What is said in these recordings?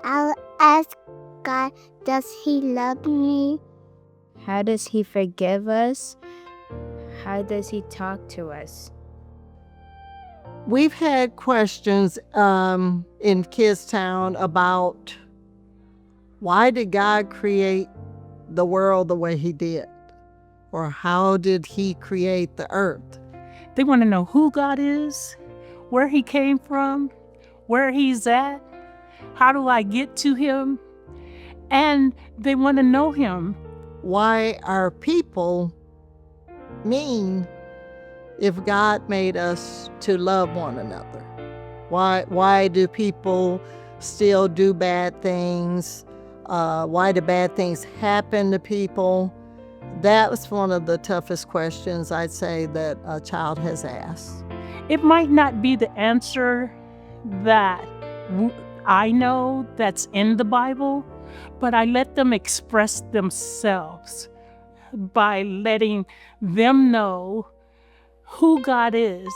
I'll ask God, does He love me? How does He forgive us? How does He talk to us? We've had questions in Kidstown about why did God create the world the way He did? Or how did He create the earth? They want to know who God is, where He came from, where He's at, how do I get to Him? And they want to know Him. Why are people mean if God made us to love one another? Why do people still do bad things? Why do bad things happen to people? That was one of the toughest questions I'd say that a child has asked. It might not be the answer that I know that's in the Bible, but I let them express themselves by letting them know who God is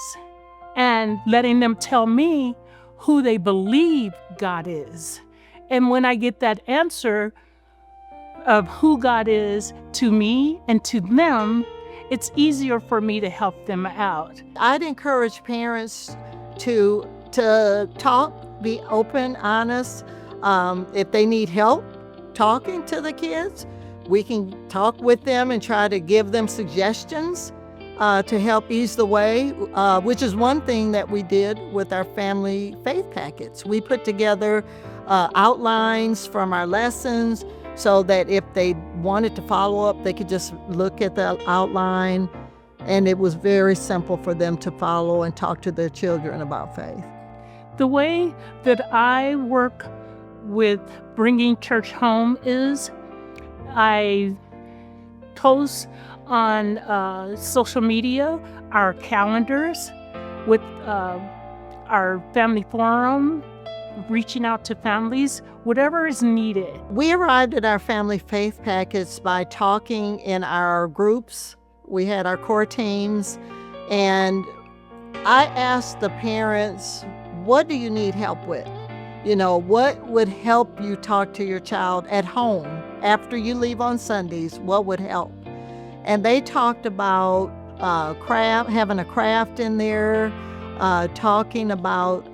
and letting them tell me who they believe God is. And when I get that answer of who God is to me and to them, it's easier for me to help them out. I'd encourage parents to talk, be open, honest. If they need help talking to the kids, we can talk with them and try to give them suggestions to help ease the way, which is one thing that we did with our family faith packets. We put together outlines from our lessons so that if they wanted to follow up, they could just look at the outline, and it was very simple for them to follow and talk to their children about faith. The way that I work with bringing church home is I post on social media our calendars with our family forum, reaching out to families, whatever is needed. We arrived at our family faith packets by talking in our groups. We had our core teams, and I asked the parents, what do you need help with? You know, what would help you talk to your child at home after you leave on Sundays? What would help? And they talked about having a craft in there, talking about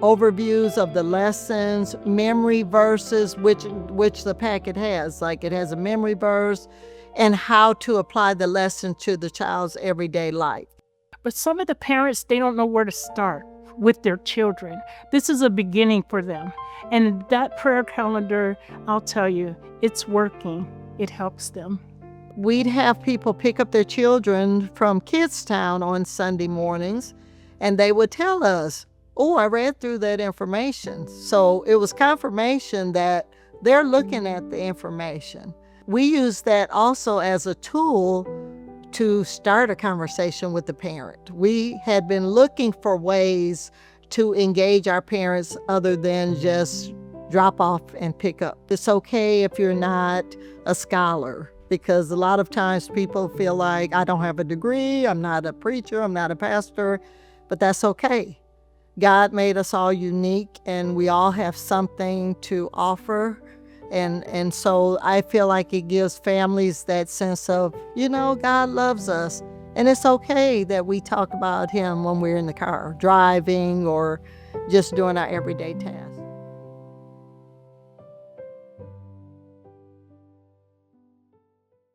overviews of the lessons, memory verses, which the packet has. Like it has a memory verse, and how to apply the lesson to the child's everyday life. But some of the parents, they don't know where to start with their children. This is a beginning for them. And that prayer calendar, I'll tell you, it's working. It helps them. We'd have people pick up their children from Kidstown on Sunday mornings, and they would tell us, oh, I read through that information. So it was confirmation that they're looking at the information. We use that also as a tool to start a conversation with the parent. We had been looking for ways to engage our parents other than just drop off and pick up. It's okay if you're not a scholar, because a lot of times people feel like, I don't have a degree, I'm not a preacher, I'm not a pastor, but that's okay. God made us all unique, and we all have something to offer. And so I feel like it gives families that sense of, God loves us. And it's okay that we talk about Him when we're in the car, driving, or just doing our everyday tasks.